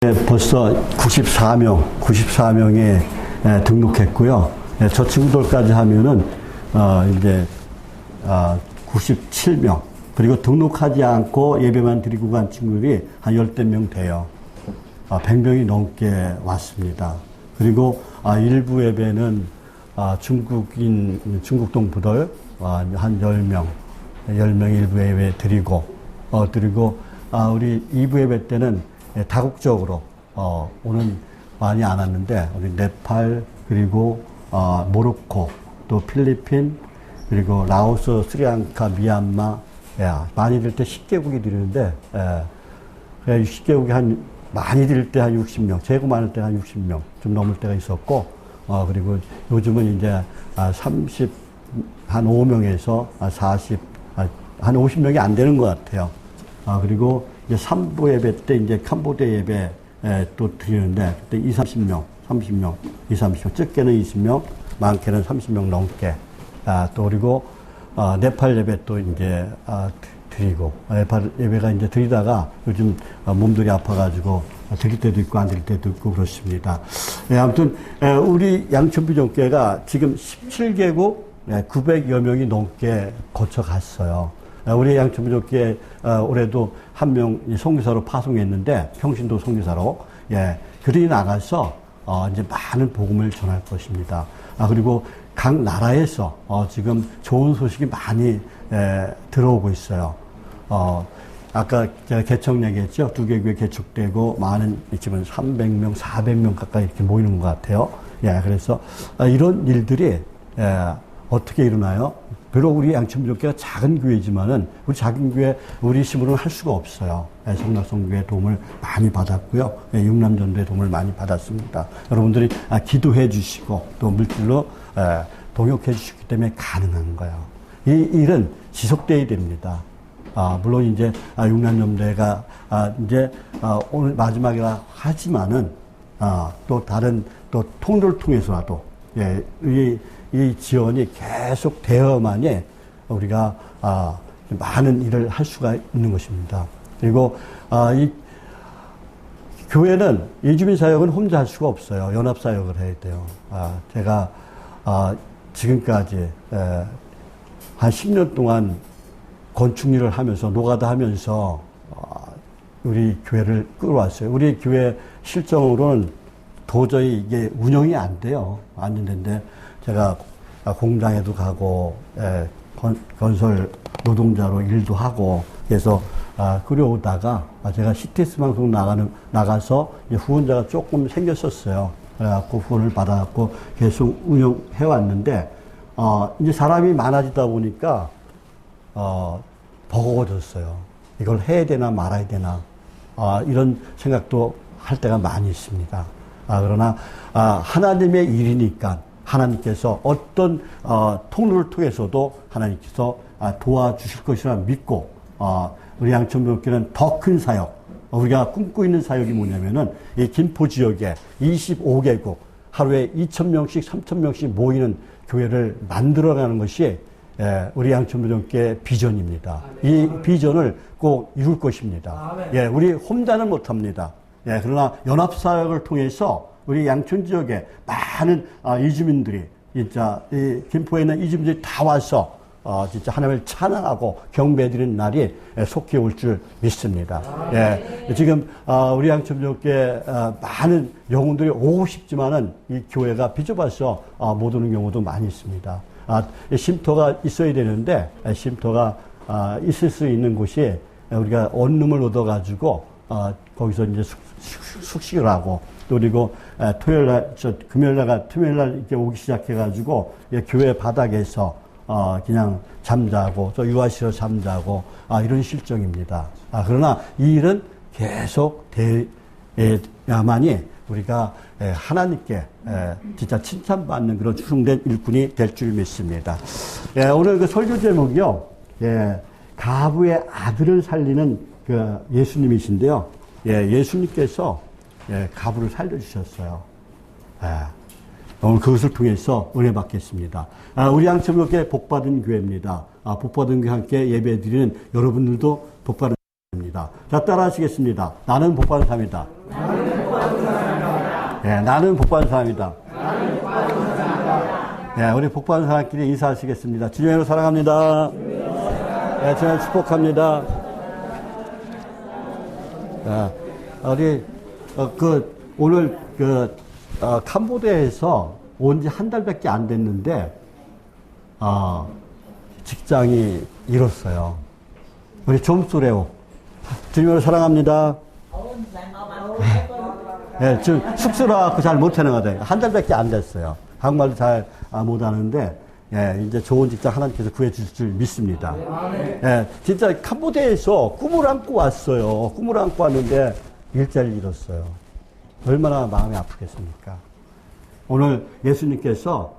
벌써 94명이 등록했고요. 저 친구들까지 하면은, 이제, 97명. 그리고 등록하지 않고 예배만 드리고 간 친구들이 한 10명 돼요. 100명이 넘게 왔습니다. 그리고, 일부 예배는, 중국 동부들, 한 10명 일부 예배 드리고, 우리 2부 예배 때는 다국적으로, 오는 많이 안 왔는데, 우리 네팔, 그리고, 모로코, 또 필리핀, 그리고 라오스, 스리랑카, 미얀마, 많이 들 때 10개국이 드리는데, 10개국이 많이 들 때 한 60명, 재고 많을 때 한 60명, 좀 넘을 때가 있었고, 그리고 요즘은 이제, 한 5명에서 한 50명이 안 되는 것 같아요. 그리고 이제 3부 예배 때 이제 캄보디아 예배 또 드리는데, 그때 30명, 적게는 20명, 많게는 30명 넘게. 또 그리고, 네팔 예배 또 이제, 드리고, 네팔 예배가 이제 드리다가 요즘 몸들이 아파가지고 드릴 때도 있고 안 드릴 때도 있고 그렇습니다. 아무튼, 우리 양천부정교회가 지금 17개국 900여 명이 넘게 거쳐갔어요. 우리 양천부족교회 올해도 한 명 선교사로 파송했는데, 평신도 선교사로, 그들이 나가서 이제 많은 복음을 전할 것입니다. 그리고 각 나라에서 지금 좋은 소식이 많이 들어오고 있어요. 아까 제가 개척 얘기했죠. 2개 교회 개척되고 많은 지금 300명, 400명 가까이 이렇게 모이는 것 같아요. 그래서 이런 일들이 어떻게 일어나요? 비록 우리 양천부족교회가 작은 교회지만은 우리 작은 교회 우리 힘으로는 할 수가 없어요. 성락성교회 도움을 많이 받았고요. 육남전도의 도움을 많이 받았습니다. 여러분들이 기도해 주시고 또 물질로 동역해 주시기 때문에 가능한 거예요. 이 일은 지속돼야 됩니다. 물론 이제 육남전도회가 이제 오늘 마지막이라 하지만은 또 다른 또 통로를 통해서라도 이 지원이 계속 되어야만이 우리가 많은 일을 할 수가 있는 것입니다. 그리고 이 교회는 이주민 사역은 혼자 할 수가 없어요. 연합 사역을 해야 돼요. 제가 지금까지 한 10년 동안 건축 일을 하면서 노가다 하면서 우리 교회를 끌어왔어요. 우리 교회 실정으로는 도저히 이게 운영이 안 돼요. 안 되는데 제가 공장에도 가고 건설 노동자로 일도 하고 그래서 그려오다가 제가 CTS 방송 나가서 후원자가 조금 생겼었어요. 그래갖고 후원을 받아갖고 계속 운영해 왔는데 이제 사람이 많아지다 보니까 버거워졌어요. 이걸 해야 되나 말아야 되나 이런 생각도 할 때가 많이 있습니다. 그러나 하나님의 일이니까 하나님께서 어떤 통로를 통해서도 하나님께서 도와주실 것이라 믿고 우리 양천부교회는 더 큰 사역, 우리가 꿈꾸고 있는 사역이 뭐냐면은 이 김포 지역에 25개국 하루에 2,000명씩 3,000명씩 모이는 교회를 만들어가는 것이 우리 양천부교회 비전입니다. 이 비전을 꼭 이룰 것입니다. 우리 혼자는 못합니다. 그러나 연합사역을 통해서 우리 양천 지역에 많은 이주민들이 진짜 이 김포에 있는 이주민들이 다 와서 진짜 하나님을 찬양하고 경배드리는 날이 속히 올 줄 믿습니다. 지금 우리 양천교회 많은 영혼들이 오고 싶지만은 이 교회가 비좁아서 못 오는 경우도 많이 있습니다. 쉼터가 있어야 되는데 쉼터가 있을 수 있는 곳이 우리가 원룸을 얻어가지고 거기서 이제 숙식을 하고 또 그리고 토요일날 금요일날 이렇게 오기 시작해가지고 교회 바닥에서 그냥 잠자고 또 유아실에서 잠자고 이런 실정입니다. 그러나 이 일은 계속 돼야만이 우리가 하나님께 진짜 칭찬받는 그런 충성된 일꾼이 될 줄 믿습니다. 오늘 그 설교 제목이요. 가부의 아들을 살리는 그 예수님이신데요. 예수님께서 가부를 살려주셨어요. 오늘 그것을 통해서 은혜 받겠습니다. 우리 양천교회 복받은 교회입니다. 복받은 교회 함께 예배 드리는 여러분들도 복받은 교회입니다. 자, 따라 하시겠습니다. 나는 복받은 삶이다. 예, 나는 복받은 사람이다. 예, 우리 복받은 사람끼리 인사하시겠습니다. 주님으로 사랑합니다. 예, 주님 축복합니다. 자, 우리 오늘 캄보디아에서 온 지 한 달밖에 안 됐는데 직장이 잃었어요. 우리 좀소레오 주님으로 사랑합니다. 예, 지금 숙소라고 잘 못하는 것 같아요. 한 달밖에 안 됐어요. 한국말도 잘 못하는데, 예, 이제 좋은 직장 하나님께서 구해주실 줄 믿습니다. 예, 진짜 캄보디아에서 꿈을 안고 왔어요. 꿈을 안고 왔는데 일자리를 잃었어요. 얼마나 마음이 아프겠습니까? 오늘 예수님께서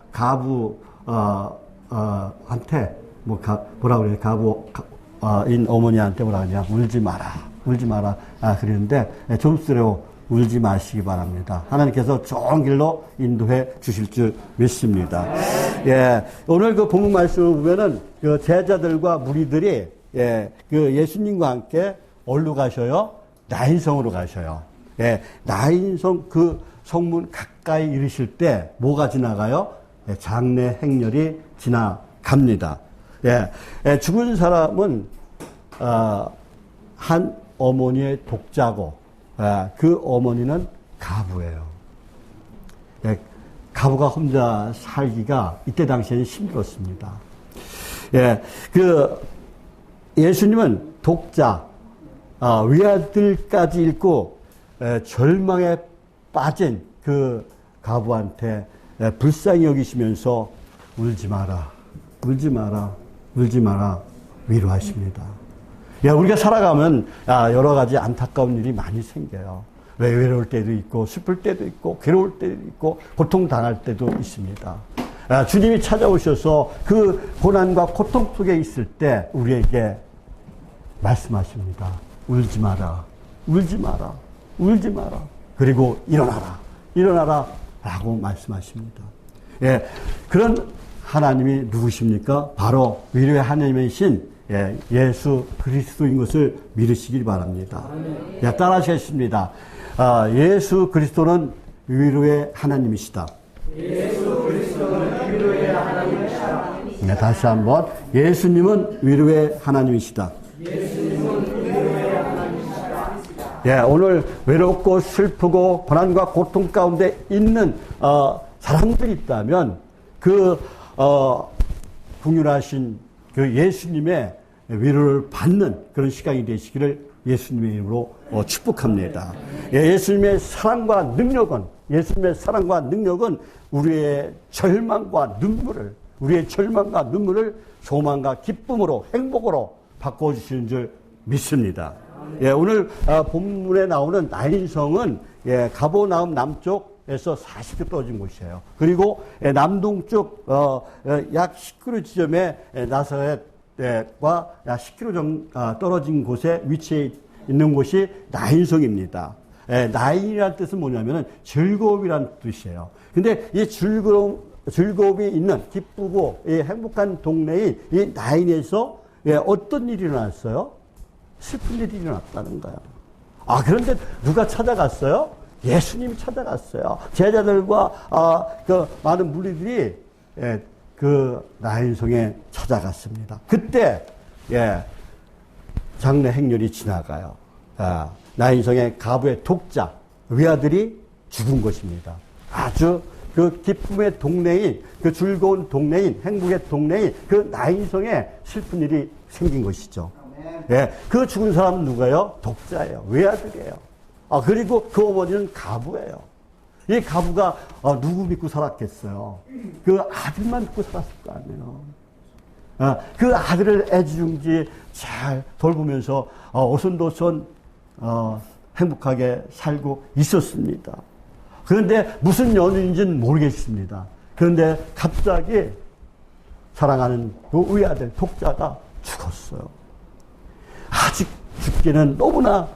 한테 뭐라 그래요? 인 어머니한테 뭐라 그러냐? 울지 마라. 그랬는데 좀쓰레오 울지 마시기 바랍니다. 하나님께서 좋은 길로 인도해 주실 줄 믿습니다. 예, 오늘 그 본문 말씀을 보면은 그 제자들과 무리들이 예수님과 함께 어디로 가셔요? 나인성으로 가셔요. 예, 나인성 그 성문 가까이 이르실 때 뭐가 지나가요? 예, 장례 행렬이 지나갑니다. 예, 죽은 사람은 한 어머니의 독자고 그 어머니는 가부예요. 예, 가부가 혼자 살기가 이때 당시에는 힘들었습니다. 예, 예수님은 독자, 외아들까지 잃고 절망에 빠진 그 가부한테 불쌍히 여기시면서 울지 마라 위로하십니다. 야, 우리가 살아가면 여러 가지 안타까운 일이 많이 생겨요. 외로울 때도 있고 슬플 때도 있고 괴로울 때도 있고 고통당할 때도 있습니다. 주님이 찾아오셔서 그 고난과 고통 속에 있을 때 우리에게 말씀하십니다. 울지 마라. 그리고 일어나라 라고 말씀하십니다. 예, 그런 하나님이 누구십니까? 바로 위로의 하나님이신 예수 그리스도인 것을 믿으시길 바랍니다. 예, 따라하시겠습니다. 예수 그리스도는 위로의 하나님이시다. 예수 그리스도는 위로의 하나님이시다. 네, 다시 한번. 예수님은 위로의 하나님이시다. 예수님은 위로의 하나님이시다. 예, 오늘 외롭고 슬프고 고난과 고통 가운데 있는 사람들이 있다면 긍휼하신 그 예수님의 위로를 받는 그런 시간이 되시기를 예수님의 이름으로 축복합니다. 예수님의 사랑과 능력은 우리의 절망과 눈물을 소망과 기쁨으로 행복으로 바꿔주시는 줄 믿습니다. 예, 오늘 본문에 나오는 나인성은 가버나움 남쪽에서 40km 떨어진 곳이에요. 그리고 남동쪽 약 10km 지점에 나사렛과 약 10km 떨어진 곳에 위치해 있는 곳이 나인성입니다. 나인이라는 뜻은 뭐냐면은 즐거움이라는 뜻이에요. 근데 이 즐거움이 있는 기쁘고 행복한 동네인 이 나인에서 어떤 일이 일어났어요? 슬픈 일이 일어났다는 거예요. 그런데 누가 찾아갔어요? 예수님이 찾아갔어요. 제자들과 그 많은 무리들이 그 나인성에 찾아갔습니다. 그때 장례 행렬이 지나가요. 나인성의 가부의 독자 외아들이 죽은 것입니다. 아주 그 기쁨의 동네인, 그 즐거운 동네인, 행복의 동네인 그 나인성에 슬픈 일이 생긴 것이죠. 그 죽은 사람은 누가요? 독자예요. 외아들이에요. 그리고 그 어머니는 가부예요. 이 가부가 누구 믿고 살았겠어요? 그 아들만 믿고 살았을 거 아니에요. 그 아들을 애지중지 잘 돌보면서 오손도손 행복하게 살고 있었습니다. 그런데 무슨 연유인지는 모르겠습니다. 그런데 갑자기 사랑하는 그 외아들 독자가 죽었어요. 아직 죽기는 너무나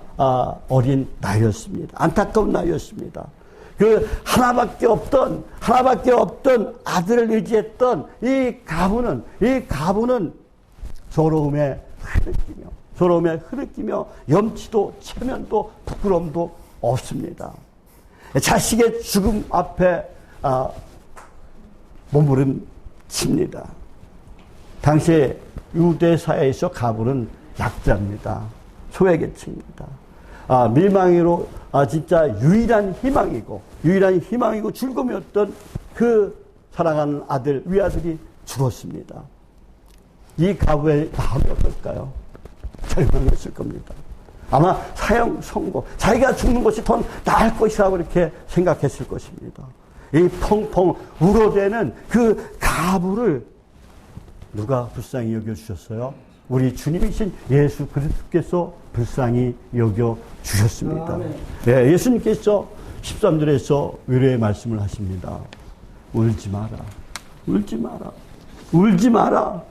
어린 나이였습니다. 안타까운 나이였습니다. 그 하나밖에 없던 아들을 의지했던 이 가부는 서러움에 흐느끼며 염치도 체면도 부끄러움도 없습니다. 자식의 죽음 앞에 몸부림칩니다. 당시에 유대 사회에서 가부는 약자입니다. 소외계층입니다. 밀망이로 진짜 유일한 희망이고 즐거움이었던 그 사랑하는 아들, 위아들이 죽었습니다. 이 가부의 마음이 어떨까요? 절망했을 겁니다. 아마 사형 선고, 자기가 죽는 것이 더 나을 것이라고 이렇게 생각했을 것입니다. 이 펑펑 울어대는 그 가부를 누가 불쌍히 여겨주셨어요? 우리 주님이신 예수 그리스도께서 불쌍히 여겨주셨습니다. 네, 예수님께서 13절에서 위로의 말씀을 하십니다. 울지 마라. 울지 마라. 울지 마라.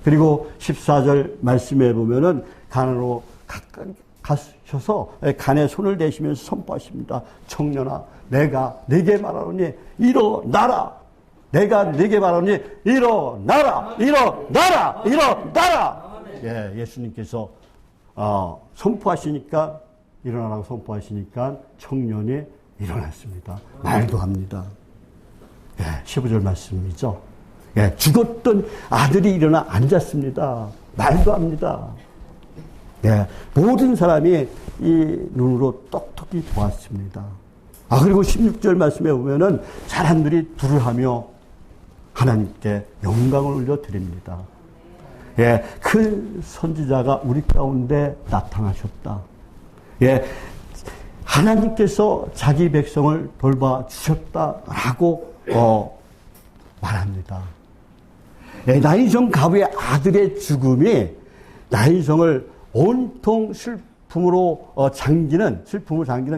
그리고 14절 말씀에 보면은 간으로 가까이 가셔서 간에 손을 대시면서 선포하십니다. 청년아, 내가 네게 말하노니 일어나라. 내가 네게 말하노니 일어나라. 일어나라. 일어나라. 예, 예수님께서 선포하시니까, 일어나라고 선포하시니까 청년이 일어났습니다. 말도 합니다. 예, 15절 말씀이죠. 예, 죽었던 아들이 일어나 앉았습니다. 말도 합니다. 예, 모든 사람이 이 눈으로 똑똑히 보았습니다. 그리고 16절 말씀에 보면은 사람들이 둘을 하며 하나님께 영광을 올려드립니다. 예, 큰 선지자가 우리 가운데 나타나셨다. 예, 하나님께서 자기 백성을 돌봐주셨다라고 말합니다. 예, 나인성 가부의 아들의 죽음이 나인성을 온통 슬픔으로 잠기는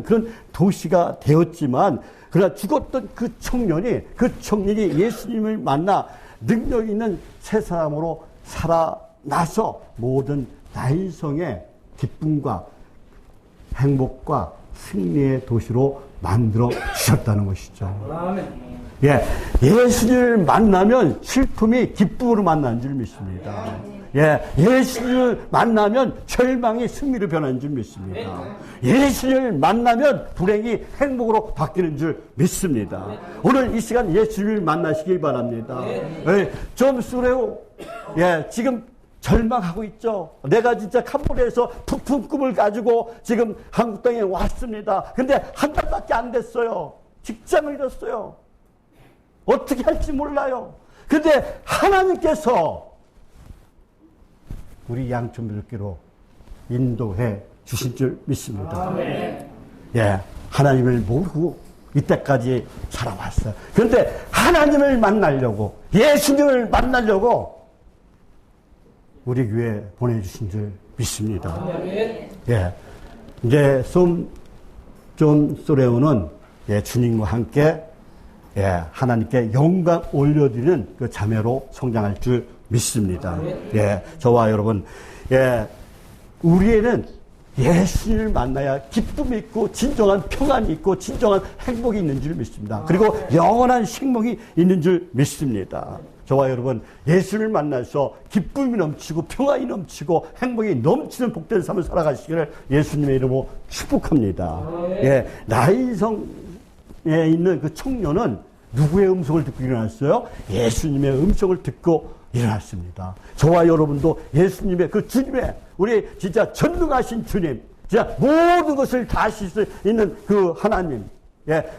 그런 도시가 되었지만, 그러나 죽었던 그 청년이 예수님을 만나 능력 있는 새 사람으로 살아나서 모든 나인성의 기쁨과 행복과 승리의 도시로 만들어 주셨다는 것이죠. 예, 예수님을 만나면 슬픔이 기쁨으로 만나는 줄 믿습니다. 예, 예수님을 만나면 절망이 승리로 변하는 줄 믿습니다. 예수님을 만나면 불행이 행복으로 바뀌는 줄 믿습니다. 오늘 이 시간 예수님을 만나시길 바랍니다. 예, 좀 쓰래요. 예, 지금 절망하고 있죠. 내가 진짜 캄보디아에서 부푼 꿈을 가지고 지금 한국 땅에 왔습니다. 근데 한 달밖에 안 됐어요. 직장을 잃었어요. 어떻게 할지 몰라요. 근데 하나님께서 우리 양촌교회로 인도해 주신 줄 믿습니다. 아멘. 예, 하나님을 모르고 이때까지 살아왔어요. 그런데 하나님을 만나려고, 예수님을 만나려고 우리 교회에 보내주신 줄 믿습니다. 아멘. 예, 이제 존 소레오는 주님과 함께 하나님께 영광 올려드리는 그 자매로 성장할 줄 믿습니다. 예, 저와 여러분, 우리에는 예수님을 만나야 기쁨이 있고 진정한 평안이 있고 진정한 행복이 있는 줄 믿습니다. 그리고 영원한 생명이 있는 줄 믿습니다. 저와 여러분, 예수님을 만나서 기쁨이 넘치고 평안이 넘치고 행복이 넘치는 복된 삶을 살아가시기를 예수님의 이름으로 축복합니다. 예, 나인성에 있는 그 청년은 누구의 음성을 듣고 일어났어요? 예수님의 음성을 듣고 일어났습니다. 저와 여러분도 예수님의 그 주님의, 우리 진짜 전능하신 주님, 진짜 모든 것을 다 하실 수 있는 그 하나님,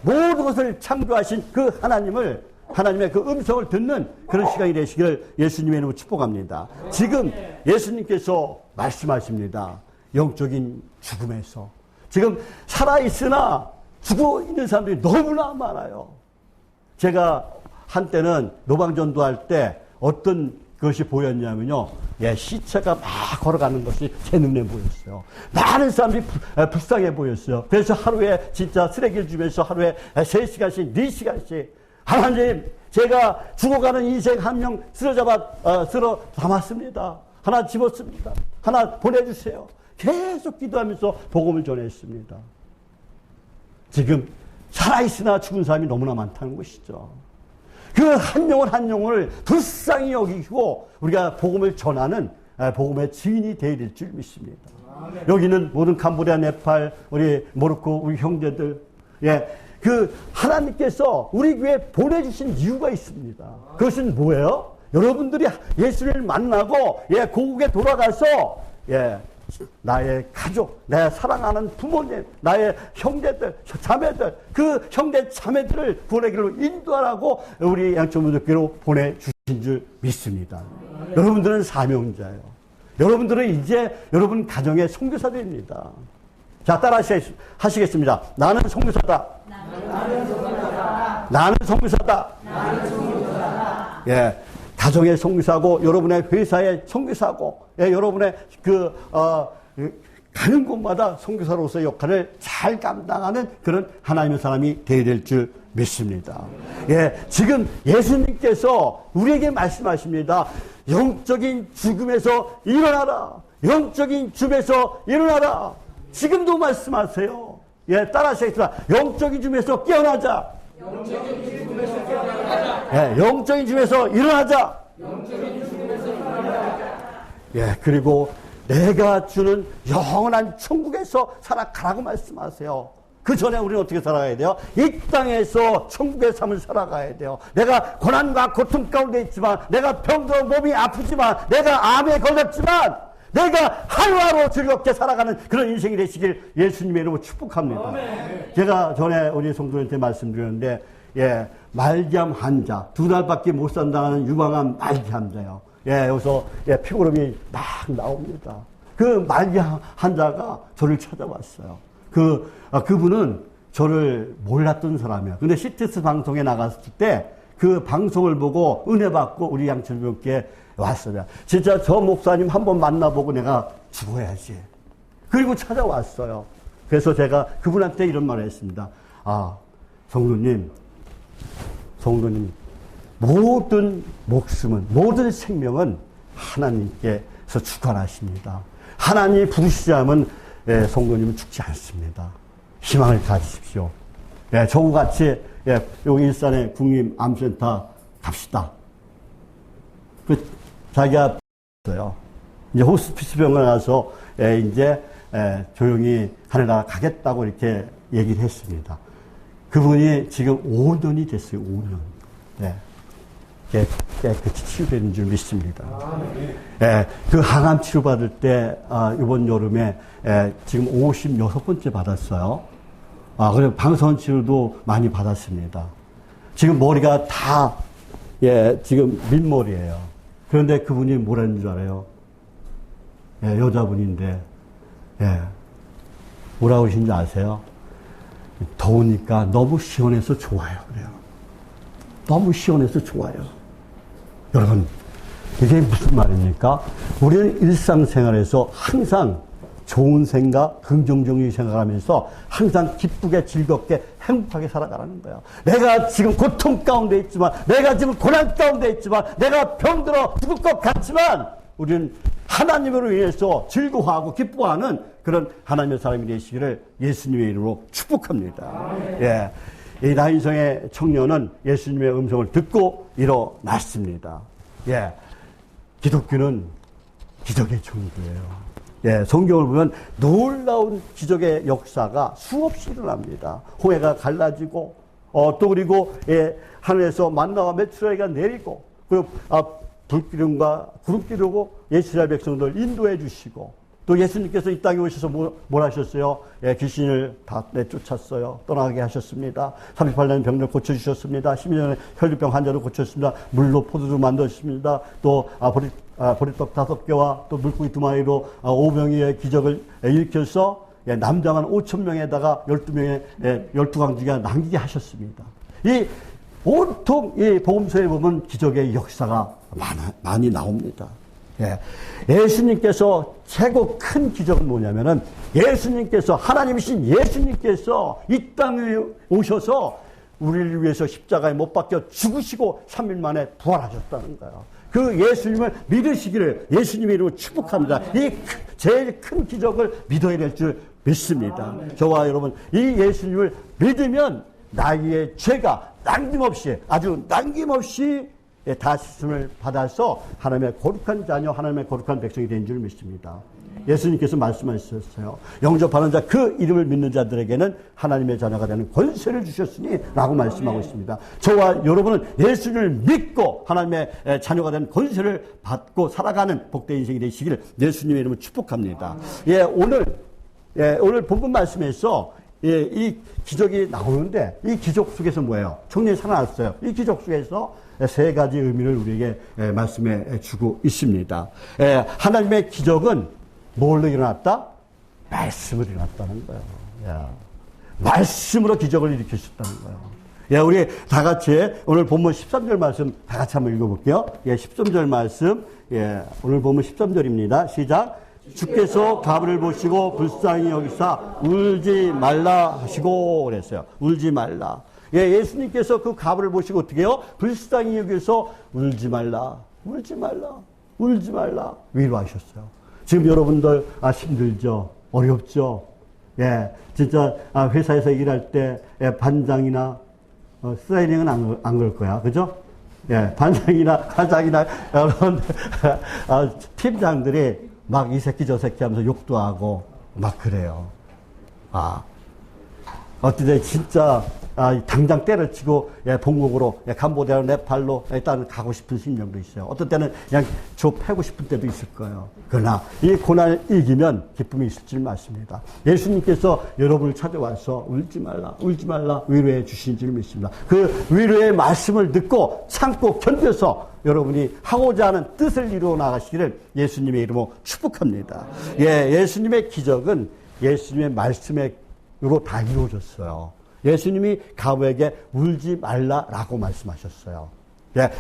모든 것을 창조하신 그 하나님의 그 음성을 듣는 그런 시간이 되시기를 예수님의 이름으로 축복합니다. 지금 예수님께서 말씀하십니다. 영적인 죽음에서 지금 살아있으나 죽어 있는 사람들이 너무나 많아요. 제가 한때는 노방전도할 때 어떤 것이 보였냐면요, 시체가 막 걸어가는 것이 제 눈에 보였어요. 많은 사람들이 불쌍해 보였어요. 그래서 하루에 진짜 쓰레기를 주면서 하루에 3시간씩 4시간씩 하나님, 제가 죽어가는 인생 한 명 쓸어 담았습니다. 하나 집었습니다. 하나 보내주세요. 계속 기도하면서 복음을 전했습니다. 지금 살아있으나 죽은 사람이 너무나 많다는 것이죠. 그 한 영혼을 불쌍히 여기고 우리가 복음을 전하는 복음의 증인이 되어야 될 줄 믿습니다. 여기는 모든 캄보디아, 네팔, 우리 모로코, 우리 형제들, 그 하나님께서 우리 교회에 보내주신 이유가 있습니다. 그것은 뭐예요? 여러분들이 예수를 만나고 고국에 돌아가서 나의 가족, 내 사랑하는 부모님, 나의 형제들, 자매들, 그 형제 자매들을 구원의 길로 인도하라고 우리 양천문교회로 보내주신 줄 믿습니다. 여러분들은 사명자예요. 여러분들은 이제 여러분 가정의 선교사들입니다. 자, 따라 하시겠습니다. 나는 선교사다. 나는 선교사다. 예. 가정의 선교사고, 여러분의 회사의 선교사고, 여러분의 가는 곳마다 선교사로서의 역할을 잘 감당하는 그런 하나님의 사람이 되어야 될 줄 믿습니다. 지금 예수님께서 우리에게 말씀하십니다. 영적인 죽음에서 일어나라. 영적인 죽음에서 일어나라. 지금도 말씀하세요. 따라하시겠습니다. 영적인 죽음에서 깨어나자. 영적인 죽음에서 깨어나자. 영적인 죽음에서 일어나자. 영적인 죽음에서 일어나자. 그리고 내가 주는 영원한 천국에서 살아가라고 말씀하세요. 그 전에 우리는 어떻게 살아가야 돼요? 이 땅에서 천국의 삶을 살아가야 돼요. 내가 고난과 고통 가운데 있지만, 내가 병들어 몸이 아프지만, 내가 암에 걸렸지만, 내가 하루하루 즐겁게 살아가는 그런 인생이 되시길 예수님의 이름으로 축복합니다. 제가 전에 우리 성도님한테 말씀드렸는데, 말기암 환자, 2달밖에 못 산다는 유방암 말기 환자요. 여기서 피고름이 막 나옵니다. 그 말기 환자가 저를 찾아왔어요. 그분은 저를 몰랐던 사람이에요. 근데 CTS 방송에 나갔을 때 그 방송을 보고 은혜 받고 우리 양천교회에 왔어요. 진짜 저 목사님 한번 만나보고 내가 죽어야지. 그리고 찾아왔어요. 그래서 제가 그분한테 이런 말을 했습니다. 성도님, 모든 목숨은, 모든 생명은 하나님께서 주관하십니다. 하나님이 부르시지 않으면 성도님은 죽지 않습니다. 희망을 가지십시오. 저와 같이 여기 일산의 국립암센터 갑시다. 자기가 어요. 이제 호스피스 병원에 가서 이제 조용히 하늘나라 가겠다고 이렇게 얘기를 했습니다. 그분이 지금 5년이 됐어요. 5년. 깨끗이 치유되는 줄 믿습니다. 그 항암 치료받을 때, 이번 여름에, 지금 56번째 받았어요. 그리고 방사선 치료도 많이 받았습니다. 지금 머리가 다, 지금 민머리예요. 그런데 그분이 뭐라는 줄 알아요? 여자분인데, 뭐라고 하신지 아세요? 더우니까 너무 시원해서 좋아요. 그래요. 너무 시원해서 좋아요. 여러분, 이게 무슨 말입니까? 우리는 일상생활에서 항상 좋은 생각, 긍정적인 생각하면서 항상 기쁘게 즐겁게 행복하게 살아가라는 거예요. 내가 지금 고통 가운데 있지만, 내가 지금 고난 가운데 있지만, 내가 병들어 죽을 것 같지만, 우리는 하나님으로 인해서 즐거워하고 기뻐하는 그런 하나님의 사람이 되시기를 예수님의 이름으로 축복합니다. 이 나인성의 청년은 예수님의 음성을 듣고 일어났습니다. 기독교는 기적의 종교예요. 성경을 보면 놀라운 기적의 역사가 수없이 일어납니다. 홍해가 갈라지고, 또 그리고 하늘에서 만나와 메추라기가 내리고, 그리고 불기둥과 구름기둥으로 이스라엘 백성들 인도해 주시고, 또 예수님께서 이 땅에 오셔서 뭘 하셨어요? 귀신을 다 내쫓았어요. 떠나게 하셨습니다. 38년 병을 고쳐주셨습니다. 12년의 혈류병 환자를 고쳤습니다. 물로 포도주 만드셨습니다. 또 보리떡 5개와 또 물고기 2마리로 5명의 기적을 일으켜서 남자만 5,000명에다가 12명의 12강지가 남기게 하셨습니다. 이 온통 이 복음서에 보면 기적의 역사가 많이 나옵니다. 예수님께서 최고 큰 기적은 뭐냐면은 예수님께서, 하나님이신 예수님께서 이 땅에 오셔서 우리를 위해서 십자가에 못 박혀 죽으시고 3일 만에 부활하셨다는 거예요. 그 예수님을 믿으시기를 예수님의 이름으로 축복합니다. 이 제일 큰 기적을 믿어야 될 줄 믿습니다. 저와 여러분, 이 예수님을 믿으면 나의 죄가 남김없이, 아주 남김없이 다 씻음을 받아서 하나님의 거룩한 자녀, 하나님의 거룩한 백성이 된 줄 믿습니다. 예수님께서 말씀하셨어요. 영접하는 자, 그 이름을 믿는 자들에게는 하나님의 자녀가 되는 권세를 주셨으니 라고 말씀하고 있습니다. 저와 여러분은 예수를 믿고 하나님의 자녀가 되는 권세를 받고 살아가는 복된 인생이 되시기를 예수님의 이름으로 축복합니다. 오늘 본문 말씀에서 이 기적이 나오는데 이 기적 속에서 뭐예요? 청년이 살아났어요. 이 기적 속에서 세 가지 의미를 우리에게 말씀해 주고 있습니다. 하나님의 기적은 뭘로 일어났다? 말씀으로 일어났다는 거예요. 말씀으로 기적을 일으키셨다는 거예요. 우리 다 같이 오늘 본문 13절 말씀 다 같이 한번 읽어볼게요. 13절 말씀, 오늘 본문 13절입니다. 시작. 주께서 가브를 보시고 불쌍히 여기사 울지 말라 하시고 그랬어요. 울지 말라. 예수님께서 그 가브를 보시고 어떻게 해요? 불쌍히 여기서 울지 말라, 울지 말라, 울지 말라 위로하셨어요. 지금 여러분들 힘들죠? 어렵죠? 진짜 회사에서 일할 때 반장이나 슬라이딩은 안 걸 거야. 그죠? 반장이나 여러분 팀장들이 막 이 새끼 저 새끼 하면서 욕도 하고 막 그래요. 어떨 때 진짜 당장 때려치고 본국으로 캄보디아로 네팔로 일단 가고 싶은 심정도 있어요. 어떤 때는 그냥 패고 싶은 때도 있을 거예요. 그러나 이 고난을 이기면 기쁨이 있을 줄 믿습니다. 예수님께서 여러분을 찾아와서 울지 말라 위로해 주신 줄 믿습니다. 그 위로의 말씀을 듣고 참고 견뎌서 여러분이 하고자 하는 뜻을 이루어 나가시기를 예수님의 이름으로 축복합니다. 예수님의 기적은 예수님의 말씀으로 다 이루어졌어요. 예수님이 가브에게 울지 말라라고 말씀하셨어요.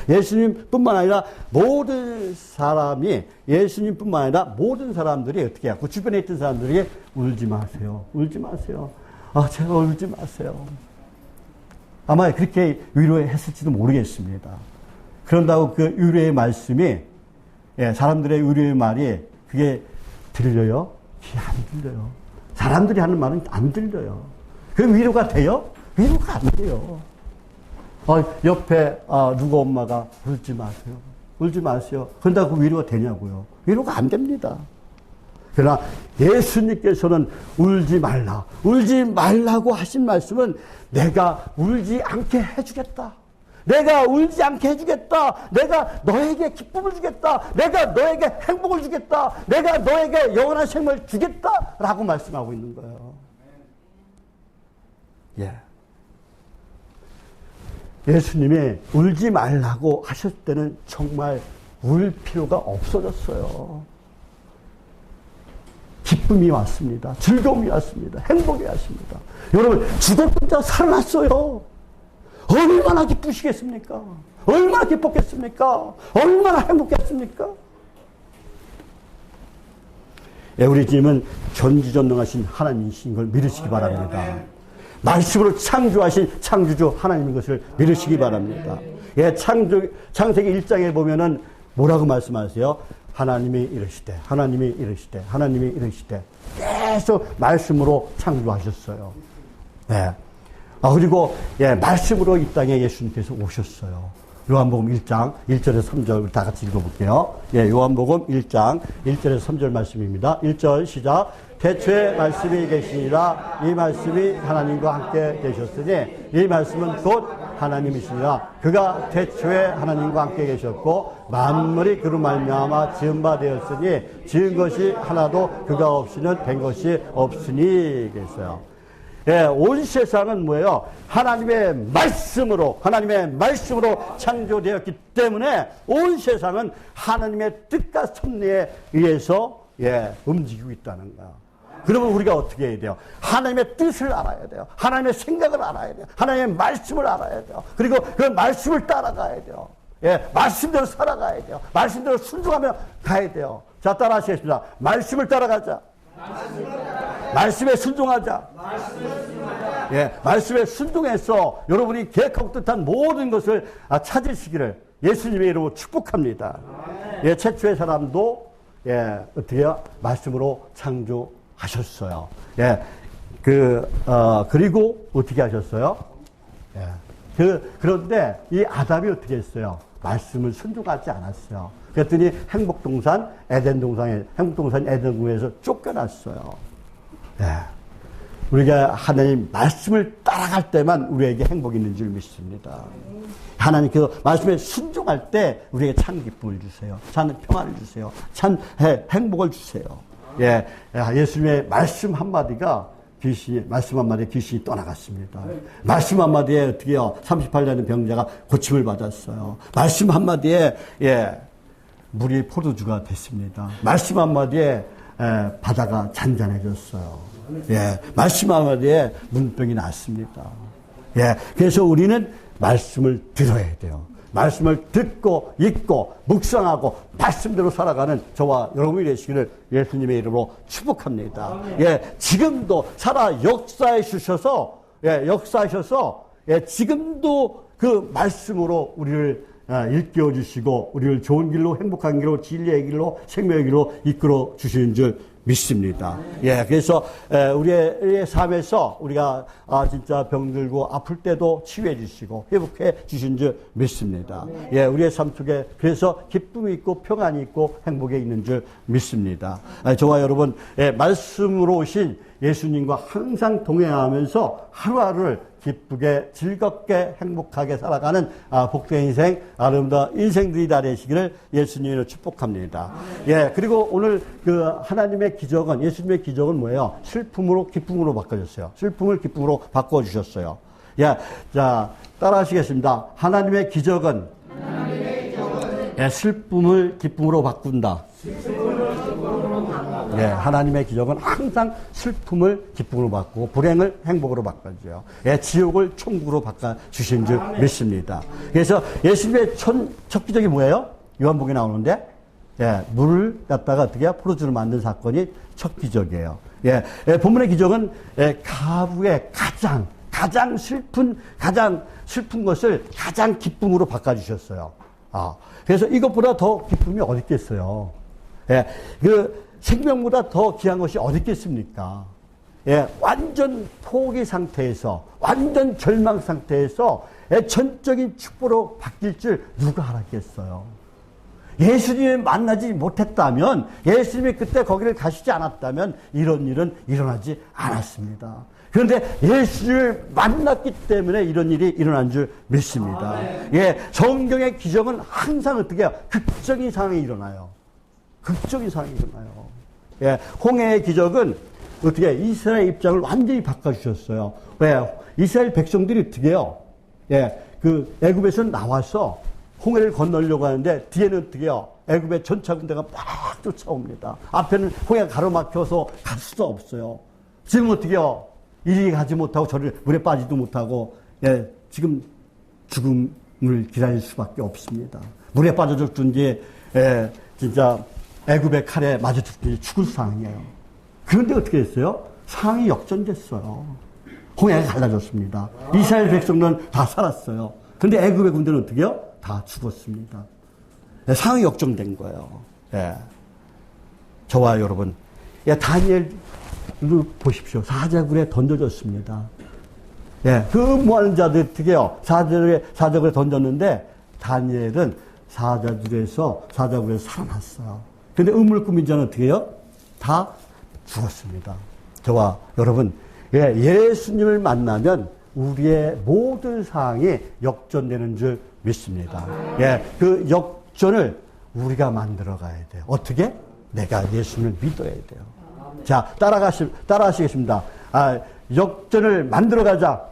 예수님뿐만 아니라 모든 사람이, 예수님뿐만 아니라 모든 사람들이 어떻게 해요? 그 주변에 있던 사람들이 울지 마세요. 울지 마세요. 제가 울지 마세요. 아마 그렇게 위로했을지도 모르겠습니다. 그런다고 그 위로의 말씀이, 사람들의 위로의 말이 그게 들려요? 그게 안 들려요. 사람들이 하는 말은 안 들려요. 그 위로가 돼요? 위로가 안 돼요. 옆에 누구 엄마가 울지 마세요. 울지 마세요. 그런다고 위로가 되냐고요. 위로가 안 됩니다. 그러나 예수님께서는 울지 말라고 하신 말씀은 내가 울지 않게 해주겠다. 내가 울지 않게 해주겠다. 내가 너에게 기쁨을 주겠다. 내가 너에게 행복을 주겠다. 내가 너에게 영원한 생명을 주겠다. 라고 말씀하고 있는 거예요. 예수님이 울지 말라고 하셨을 때는 정말 울 필요가 없어졌어요. 기쁨이 왔습니다. 즐거움이 왔습니다. 행복이 왔습니다. 여러분, 죽었던 자 살아났어요. 얼마나 기쁘시겠습니까? 얼마나 기뻤겠습니까? 얼마나 행복했습니까? 우리 주님은 전지전능하신 하나님이신 걸 믿으시기 바랍니다. 말씀으로 창조하신 창조주 하나님인 것을 믿으시기 바랍니다. 창세기 1장에 보면은 뭐라고 말씀하세요? 하나님이 이르시되 계속 말씀으로 창조하셨어요. 그리고 말씀으로 이 땅에 예수님께서 오셨어요. 요한복음 1장 1절에서 3절 다 같이 읽어볼게요. 요한복음 1장 1절에서 3절 말씀입니다. 1절 시작. 태초에 말씀이 계시니라. 이 말씀이 하나님과 함께 계셨으니 이 말씀은 곧 하나님이시니라. 그가 태초에 하나님과 함께 계셨고 만물이 그로 말미암아 지은 바 되었으니 지은 것이 하나도 그가 없이는 된 것이 없으니 그랬어요. 온 세상은 뭐예요? 하나님의 말씀으로 창조되었기 때문에 온 세상은 하나님의 뜻과 섭리에 의해서 움직이고 있다는 거야. 그러면 우리가 어떻게 해야 돼요? 하나님의 뜻을 알아야 돼요. 하나님의 생각을 알아야 돼요. 하나님의 말씀을 알아야 돼요. 그리고 그 말씀을 따라가야 돼요. 말씀대로 살아가야 돼요. 말씀대로 순종하며 가야 돼요. 자, 따라 하시겠습니다. 말씀을 따라가자. 말씀에 순종하자. 말씀에 순종해서 여러분이 계획하고 뜻한 모든 것을 찾으시기를 예수님의 이름으로 축복합니다. 최초의 사람도 어떻게 해요? 말씀으로 창조하셨어요. 그리고 어떻게 하셨어요? 그런데 이 아담이 어떻게 했어요? 말씀을 순종하지 않았어요. 그랬더니 행복동산 에덴동산에서 쫓겨났어요. 예. 우리가 하나님 말씀을 따라갈 때만 우리에게 행복이 있는 줄 믿습니다. 하나님께서 말씀에 순종할 때 우리에게 참 기쁨을 주세요. 참 평안을 주세요. 참 행복을 주세요. 예. 예수님의 말씀 한마디가 말씀 한마디에 귀신이 떠나갔습니다. 말씀 한마디에 어떻게요? 38년의 병자가 고침을 받았어요. 말씀 한마디에, 물이 포도주가 됐습니다. 말씀 한마디에, 바다가 잔잔해졌어요. 말씀 한마디에 문병이 났습니다. 그래서 우리는 말씀을 들어야 돼요. 말씀을 듣고 읽고 묵상하고 말씀대로 살아가는 저와 여러분이 되시기를 예수님의 이름으로 축복합니다. 지금도 역사해 주셔서 지금도 그 말씀으로 우리를 일깨워 주시고 우리를 좋은 길로 행복한 길로 진리의 길로 생명의 길로 이끌어 주시는 줄 믿습니다. 그래서 우리의 삶에서 우리가 진짜 병들고 아플 때도 치유해 주시고 회복해 주신 줄 믿습니다. 우리의 삶 속에 그래서 기쁨이 있고 평안이 있고 행복이 있는 줄 믿습니다. 저와 여러분 말씀으로 오신 예수님과 항상 동행하면서 하루하루를 기쁘게 즐겁게 행복하게 살아가는 복된 인생, 아름다운 인생들이 다 되시기를 예수님으로 축복합니다. 그리고 오늘 그 하나님의 기적은, 예수님의 기적은 뭐예요? 슬픔으로 기쁨으로 바꿔줬어요. 슬픔을 기쁨으로 바꿔주셨어요. 자, 따라 하시겠습니다. 하나님의 기적은 슬픔을 기쁨으로 바꾼다. 하나님의 기적은 항상 슬픔을 기쁨으로 바꾸고 불행을 행복으로 바꿔줘요. 지옥을 천국으로 바꿔주신 줄 믿습니다. 그래서 예수님의 첫 기적이 뭐예요? 요한복음에 나오는데 물을 갖다가 어떻게 포도주로 만든 사건이 첫 기적이에요. 본문의 기적은 가부의 가장 슬픈 것을 가장 기쁨으로 바꿔주셨어요. 그래서 이것보다 더 기쁨이 어디 있겠어요? 생명보다 더 귀한 것이 어디 있겠습니까? 완전 포기 상태에서, 완전 절망 상태에서 전적인 축복으로 바뀔 줄 누가 알았겠어요? 예수님을 만나지 못했다면, 예수님이 그때 거기를 가시지 않았다면 이런 일은 일어나지 않았습니다. 그런데 예수를 만났기 때문에 이런 일이 일어난 줄 믿습니다. 성경의 기적은 항상 어떻게 해요? 극적인 상황이 일어나요. 극적인 상황이 일어나요. 홍해의 기적은 어떻게 이스라엘 입장을 완전히 바꿔주셨어요. 이스라엘 백성들이 어떻게 해요? 그 애굽에서 나와서 홍해를 건너려고 하는데 뒤에는 어떻게 해요? 애굽의 전차 군대가 막 쫓아옵니다. 앞에는 홍해가 가로막혀서 갈 수도 없어요. 지금 어떻게 해요? 이리 가지 못하고 저리 물에 빠지도 못하고 지금 죽음을 기다릴 수밖에 없습니다. 물에 빠져줬든지 진짜 애굽의 칼에 맞아 죽을 상황이에요. 그런데 어떻게 했어요? 상황이 역전됐어요. 홍해가 갈라졌습니다. 이스라엘 백성들은 다 살았어요. 그런데 애굽의 군대는 어떻게 해요? 다 죽었습니다. 상황이 역전된 거예요. 저와 여러분, 다니엘을 보십시오. 사자굴에 던져졌습니다. 그 음모하는 자들 어떻게 해요? 사자굴에 던졌는데 다니엘은 사자굴에서 살아났어요. 근데 음을 꾸민 자는 어떻게 해요? 다 죽었습니다. 저와 여러분, 예수님을 만나면 우리의 모든 상황이 역전되는 줄 믿습니다. 그 역전을 우리가 만들어 가야 돼요. 어떻게? 내가 예수님을 믿어야 돼요. 자, 따라하시겠습니다. 역전을 만들어 가자.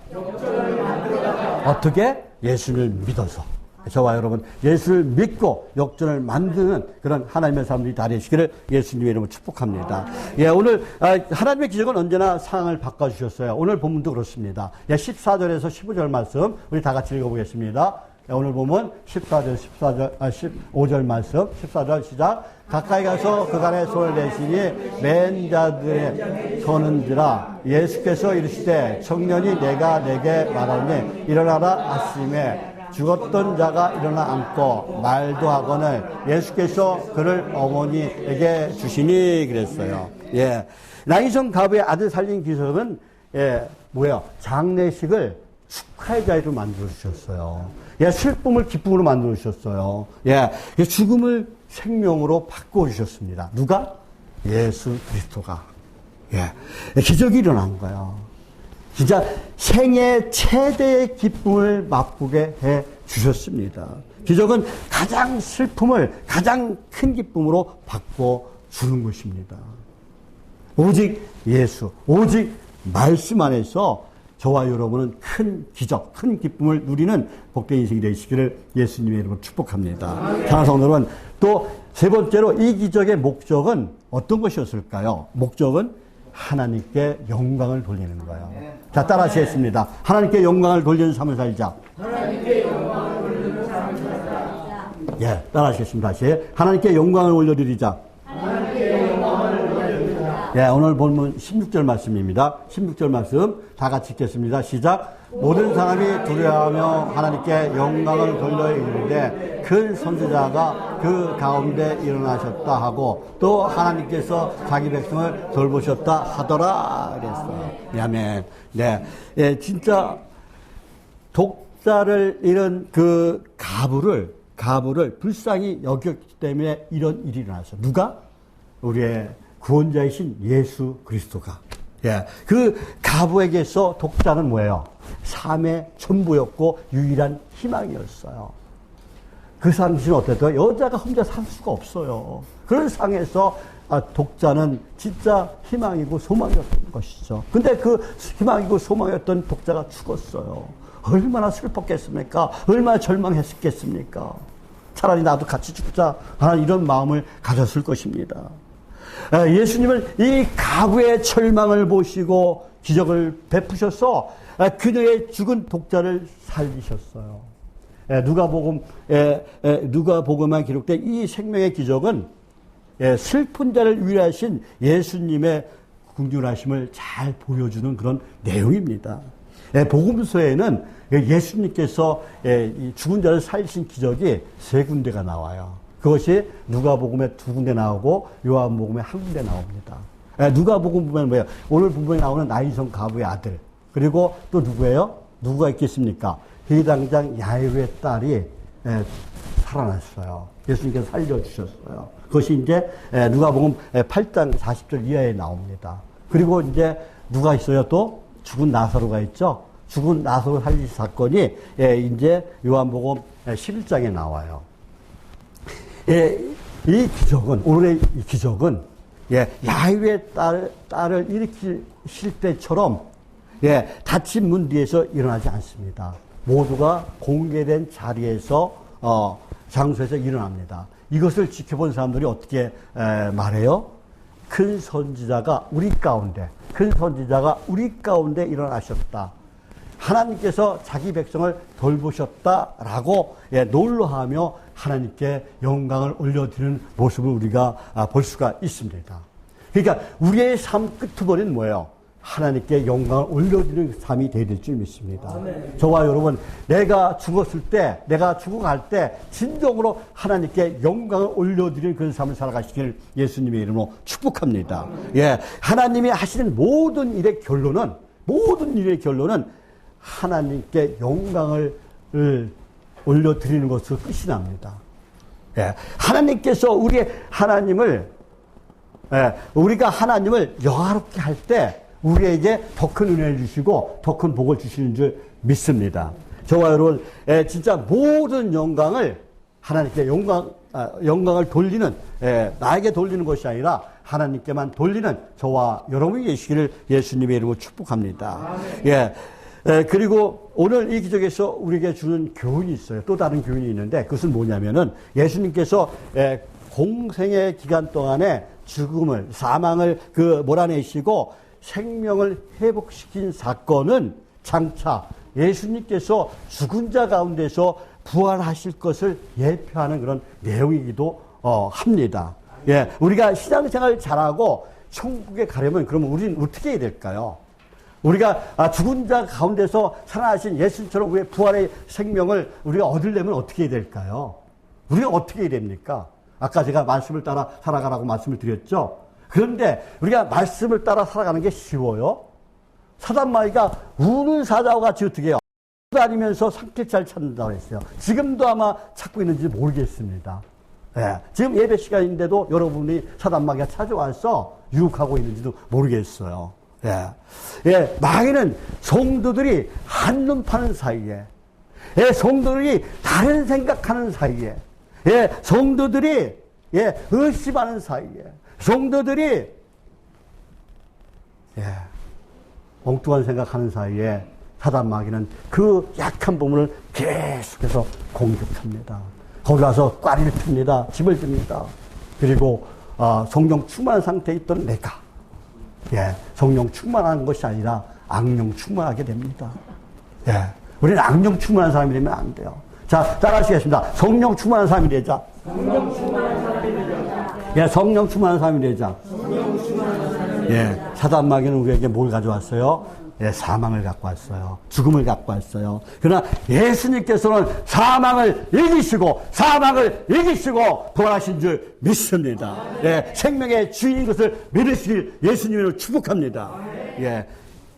어떻게? 예수를 믿어서. 저와 여러분, 예수를 믿고 역전을 만드는 그런 하나님의 사람들이 다 되시기를 예수님의 이름으로 축복합니다. 오늘 하나님의 기적은 언제나 상황을 바꿔주셨어요. 오늘 본문도 그렇습니다. 14절에서 15절 말씀 우리 다 같이 읽어보겠습니다. 오늘 보면 15절 말씀, 14절 시작. 가까이 가서 그간의 손을 대시니 맨 자들의 손은 들아 예수께서 이르시되 청년이 내가 내게 말하니 일어나라 하시매 죽었던 자가 일어나 앉고 말도 하거늘 예수께서 그를 어머니에게 주시니 그랬어요. 나이성 가부의 아들 살린 기적은 뭐예요? 장례식을 축하의 자리로 만들어 주셨어요. 예, 슬픔을 기쁨으로 만들어 주셨어요. 예, 죽음을 생명으로 바꿔 주셨습니다. 누가? 예수 그리스도가. 예, 기적이 일어난 거예요. 진짜 생애 최대의 기쁨을 맛보게 해 주셨습니다. 기적은 가장 슬픔을 가장 큰 기쁨으로 바꿔 주는 것입니다. 오직 예수, 오직 말씀 안에서 저와 여러분은 큰 기적, 큰 기쁨을 누리는 복된 인생이 되시기를 예수님의 이름으로 축복합니다. 사랑하는 성도 여러분, 또 세 번째로 이 기적의 목적은 어떤 것이었을까요? 목적은 하나님께 영광을 돌리는 거예요. 자, 따라 하시겠습니다. 하나님께 영광을 돌리는 삶을 살자. 하나님께 영광을 돌리는 삶을 살자. 예, 따라 하시겠습니다. 다시. 하나님께 영광을 올려드리자. 하나님께 영광을 올려드리자. 예, 오늘 본문 16절 말씀입니다. 16절 말씀 다 같이 읽겠습니다. 시작. 모든 사람이 두려워하며 하나님께 영광을 돌려 이르는데 큰 선지자가 그 가운데 일어나셨다 하고 또 하나님께서 자기 백성을 돌보셨다 하더라 그랬어요. 아멘. 네, 예, 진짜 독자를 잃은 그 가부를 불쌍히 여겼기 때문에 이런 일이 일어났어요. 누가? 우리의 구원자이신 예수 그리스도가. 예, 그 가부에게서 독자는 뭐예요? 삶의 전부였고 유일한 희망이었어요. 그 당시는 어땠어요? 여자가 혼자 살 수가 없어요. 그런 상에서 독자는 진짜 희망이고 소망이었던 것이죠. 근데 그 희망이고 소망이었던 독자가 죽었어요. 얼마나 슬펐겠습니까? 얼마나 절망했겠습니까? 차라리 나도 같이 죽자 하는 이런 마음을 가졌을 것입니다. 예수님은 이 가부의 절망을 보시고 기적을 베푸셔서 그녀의 죽은 독자를 살리셨어요. 누가복음에 기록된 이 생명의 기적은 슬픈 자를 위하신 예수님의 궁중하심을 잘 보여주는 그런 내용입니다. 복음서에는 예수님께서 죽은 자를 살리신 기적이 세 군데가 나와요. 그것이 누가복음에 2군데 나오고 요한복음에 1군데 나옵니다. 누가복음 보면 뭐예요? 오늘 부분에 나오는 나인성 가부의 아들. 그리고 또 누구예요? 누가 있겠습니까? 회당장 야이로의 딸이 살아났어요. 예수님께서 살려주셨어요. 그것이 이제 누가복음 8장 40절 이하에 나옵니다. 그리고 이제 누가 있어요? 또 죽은 나사로가 있죠? 죽은 나사로 살리신 사건이 이제 요한복음 11장에 나와요. 이 기적은, 오늘의 이 기적은, 야이로의 딸을 일으키실 때처럼, 닫힌 문 뒤에서 일어나지 않습니다. 모두가 공개된 자리에서, 장소에서 일어납니다. 이것을 지켜본 사람들이 어떻게 말해요? 큰 선지자가 우리 가운데 일어나셨다. 하나님께서 자기 백성을 돌보셨다라고 놀라하며 하나님께 영광을 올려드리는 모습을 우리가 볼 수가 있습니다. 그러니까 우리의 삶 끝부분은 뭐예요? 하나님께 영광을 올려드리는 삶이 되야 될 줄 믿습니다. 저와 여러분, 내가 죽었을 때, 내가 죽어갈 때 진정으로 하나님께 영광을 올려드리는 그런 삶을 살아가시길 예수님의 이름으로 축복합니다. 하나님이 하시는 모든 일의 결론은 하나님께 영광을 올려드리는 것으로 끝이 납니다. 하나님께서 우리가 하나님을 영화롭게 할 때 우리에게 더 큰 은혜를 주시고 더 큰 복을 주시는 줄 믿습니다. 저와 여러분, 진짜 모든 영광을 하나님께 영광을 돌리는, 나에게 돌리는 것이 아니라 하나님께만 돌리는 저와 여러분이 계시기를 예수님의 이름으로 축복합니다. 그리고 오늘 이 기적에서 우리에게 주는 교훈이 있어요. 또 다른 교훈이 있는데 그것은 뭐냐면은 예수님께서 공생의 기간 동안에 죽음을, 사망을 몰아내시고 생명을 회복시킨 사건은 장차 예수님께서 죽은 자 가운데서 부활하실 것을 예표하는 그런 내용이기도 합니다. 우리가 신앙생활을 잘하고 천국에 가려면 그러면 우리는 어떻게 해야 될까요? 우리가 죽은 자 가운데서 살아나신 예수님처럼 우리의 부활의 생명을 우리가 얻으려면 어떻게 해야 될까요? 우리가 어떻게 해야 됩니까? 아까 제가 말씀을 따라 살아가라고 말씀을 드렸죠? 그런데 우리가 말씀을 따라 살아가는 게 쉬워요? 사단마귀가 우는 사자와 같이 어떻게 해요? 다니면서 상태잘 찾는다고 했어요. 지금도 아마 찾고 있는지 모르겠습니다. 예, 지금 예배 시간인데도 여러분이 사단마귀가 찾아와서 유혹하고 있는지도 모르겠어요. 예, 예, 마귀는 성도들이 한눈 파는 사이에, 예, 성도들이 다른 생각하는 사이에, 예, 성도들이, 예, 의심하는 사이에, 성도들이, 예, 엉뚱한 생각하는 사이에 사단마귀는 그 약한 부분을 계속해서 공격합니다. 거기 가서 꽈리를 핍니다. 집을 듭니다. 그리고 성령 충만한 상태에 있던 내가, 예, 성령 충만한 것이 아니라 악령 충만하게 됩니다. 예, 우리는 악령 충만한 사람이 되면 안 돼요. 자, 따라하시겠습니다. 성령 충만한 사람이 되자. 성령 충만한 사람이 되자. 예, 성령 충만한 사람이 되자. 성령 충만한 사람이 되자. 예, 사단마귀는 우리에게 뭘 가져왔어요? 예, 사망을 갖고 왔어요. 죽음을 갖고 왔어요. 그러나 예수님께서는 사망을 이기시고 부활하신 줄 믿습니다. 예, 생명의 주인인 것을 믿으시길 예수님으로 축복합니다. 예,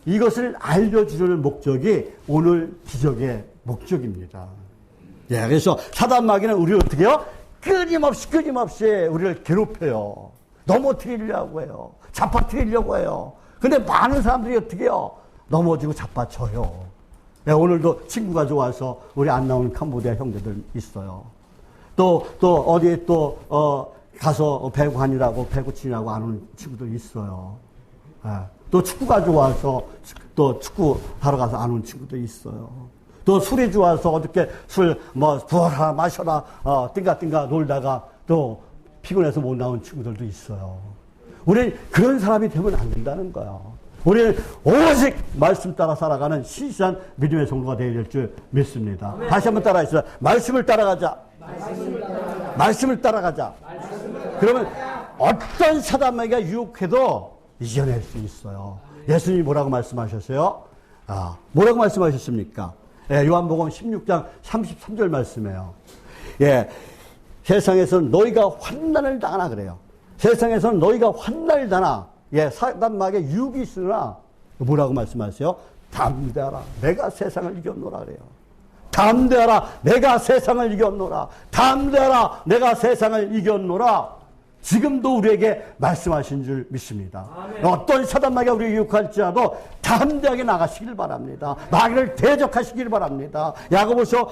이것을 알려주려는 목적이 오늘 기적의 목적입니다. 예, 그래서 사단마귀는 우리를 어떻게 해요? 끊임없이 우리를 괴롭혀요. 넘어뜨리려고 해요. 잡아뜨리려고 해요. 근데 많은 사람들이 어떻게 해요? 넘어지고 자빠져요. 네, 오늘도 친구가 좋아서 우리 안 나오는 캄보디아 형제들 있어요. 또 어디에 가서 배구하느라고 배구치느라고 안 오는 친구들 있어요. 네, 또 축구가 좋아서 또 축구 하러 가서 안 오는 친구도 있어요. 또 술이 좋아서 어저께 부어라 마셔라 띵가띵가 놀다가 또 피곤해서 못 나온 친구들도 있어요. 우리는 그런 사람이 되면 안 된다는 거예요. 우리는 오직 말씀 따라 살아가는 신실한 믿음의 성도가 되어야 될 줄 믿습니다. 다시 한번 따라하시죠. 말씀을 따라가자. 말씀을 따라가자. 그러면 어떤 사단마귀가 유혹해도 이겨낼 수 있어요. 예수님이 뭐라고 말씀하셨어요? 뭐라고 말씀하셨습니까? 예, 요한복음 16장 33절 말씀이에요. 예, 세상에서는 너희가 환난을 당하나 그래요. 세상에서는 너희가 환난을 당하나. 예, 사단마귀의 유혹이 있으나 뭐라고 말씀하세요? 담대하라, 내가 세상을 이겼노라 그래요. 담대하라, 내가 세상을 이겼노라. 담대하라, 내가 세상을 이겼노라. 지금도 우리에게 말씀하신 줄 믿습니다. 아멘. 어떤 사단마귀가 우리를 유혹할지라도 담대하게 나가시길 바랍니다. 마귀를 대적하시길 바랍니다. 야고보서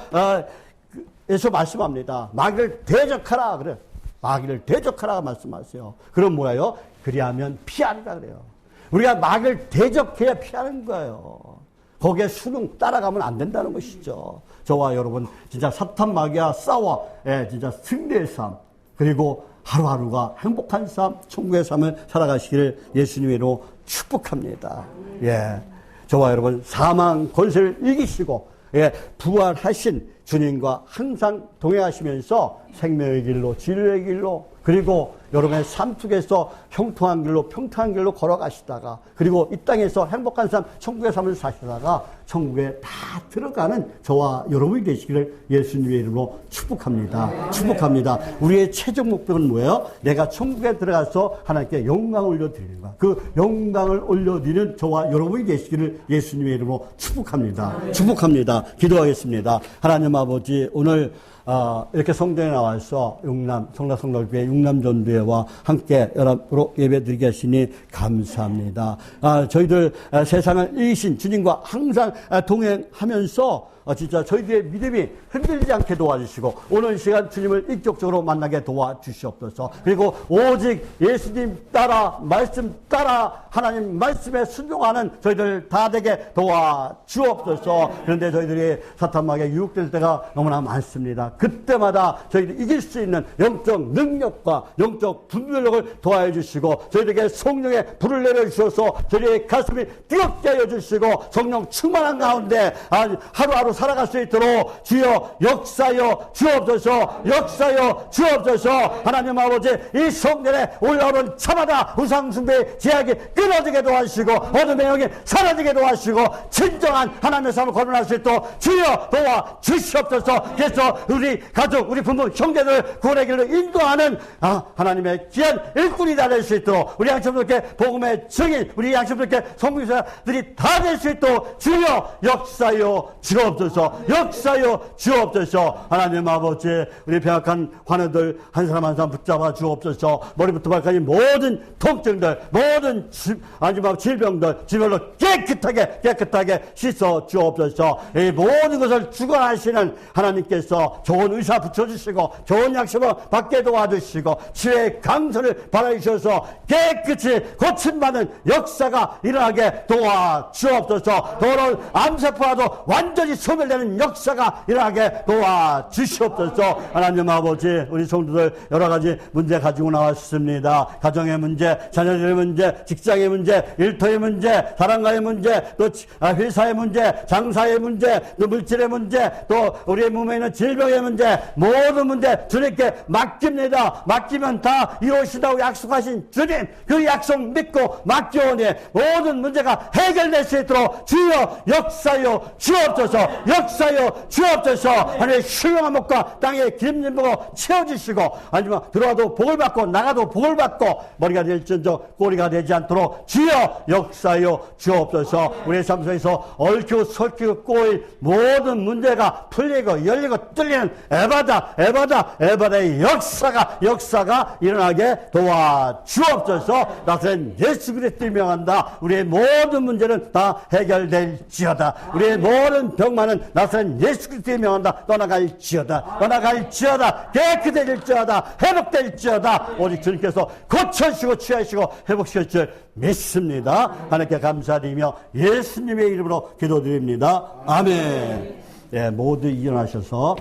에서 말씀합니다. 마귀를 대적하라 그래. 마귀를 대적하라 말씀하세요. 그럼 뭐예요? 그리하면 피하리라 그래요. 우리가 마귀를 대적해야 피하는 거예요. 거기에 순응 따라가면 안 된다는 것이죠. 저와 여러분 진짜 사탄 마귀와 싸워, 예, 진짜 승리의 삶, 그리고 하루하루가 행복한 삶, 천국의 삶을 살아가시기를 예수님으로 축복합니다. 예, 저와 여러분 사망 권세를 이기시고, 예, 부활하신 주님과 항상 동행하시면서 생명의 길로, 진리의 길로, 그리고 여러분의 삶 속에서 형통한 길로, 평탄한 길로 걸어가시다가, 그리고 이 땅에서 행복한 삶, 천국의 삶을 사시다가 천국에 다 들어가는 저와 여러분이 되시기를 예수님의 이름으로 축복합니다. 축복합니다. 우리의 최종 목표는 뭐예요? 내가 천국에 들어가서 하나님께 영광을 올려드리는 거야. 그 영광을 올려드리는 저와 여러분이 되시기를 예수님의 이름으로 축복합니다. 축복합니다. 기도하겠습니다. 하나님 아버지, 오늘 이렇게 성전에 나와서 성락성락교회 육남전도회와 함께 여러분으로 예배드리게 하시니 감사합니다. 저희들 세상을 이기신 주님과 항상 동행하면서 진짜 저희들의 믿음이 흔들리지 않게 도와주시고, 오늘 시간 주님을 인격적으로 만나게 도와주시옵소서. 그리고 오직 예수님 따라, 말씀 따라 하나님 말씀에 순종하는 저희들 다 되게 도와주옵소서. 그런데 저희들이 사탄마귀에 유혹될 때가 너무나 많습니다. 그때마다 저희들이 이길 수 있는 영적 능력과 영적 분별력을 도와해 주시고, 저희들에게 성령의 불을 내려주셔서 저희의 가슴이 뜨겁게 하여 주시고, 성령 충만한 가운데 하루하루 살아갈 수 있도록 주여 역사여 주옵소서. 역사여 주옵소서. 하나님 아버지, 이 성전에 올라오는 차마다 우상숭배의 제약이 끊어지게 도와주시고, 어둠의 영이 사라지게 도와주시고, 진정한 하나님의 삶을 거듭날 수 있도록 주여 도와주시옵소서. 그래서 우리 가족, 우리 부모, 형제들 구원의 길로 인도하는 하나님의 귀한 일꾼이 다 될 수 있도록, 우리 양심스럽게 복음의 증인, 우리 양심스럽게 성공자들이 다 될 수 있도록 주여 역사여 주옵소서. 주옵소서. 역사여 주옵소서. 하나님 아버지, 우리 병약한 환우들 한 사람 한 사람 붙잡아 주옵소서. 머리부터 발까지 모든 통증들, 모든 질병들 지별로 깨끗하게 씻어 주옵소서. 이 모든 것을 주관하시는 하나님께서 좋은 의사 붙여주시고 좋은 약식을 받게 도와주시고 치유의 강선을 발하셔서 깨끗이 고침받는 역사가 일어나게 도와주옵소서. 또는 암세포와도 완전히 소멸되는 역사가 일어나게 도와주시옵소서. 하나님 아버지, 우리 성도들 여러 가지 문제 가지고 나왔습니다. 가정의 문제, 자녀들의 문제, 직장의 문제, 일터의 문제, 사랑과의 문제, 또 회사의 문제, 장사의 문제, 또 물질의 문제, 또 우리의 몸에 있는 질병의 문제, 모든 문제 주님께 맡깁니다. 맡기면 다 이루어진다고 약속하신 주님, 그 약속 믿고 맡겨오니 모든 문제가 해결될 수 있도록 주여 역사여 주옵소서. 역사여 주옵소서. 하나님의 훌륭한 목과 땅의 기름진 복으로 채워주시고, 아니면 들어와도 복을 받고 나가도 복을 받고 머리가 될지언정 꼬리가 되지 않도록 주여 역사여 주옵소서. 우리의 삶 속에서 얽히고 설키고 꼬일 모든 문제가 풀리고 열리고 뚫리는 에바다의 역사가 일어나게 도와주옵소서. 나사렛 예수 그리스도 명한다. 우리의 모든 문제는 다 해결될지어다. 우리의 모든 병만은 나사렛 예수 그리스도 명한다. 떠나갈지어다. 깨끗해질지어다. 회복될지어다. 오직 주님께서 고쳐주시고 취하시고 회복시킬 줄 믿습니다. 하나님께 감사드리며 예수님의 이름으로 기도드립니다. 아멘. 예, 모두 일어나셔서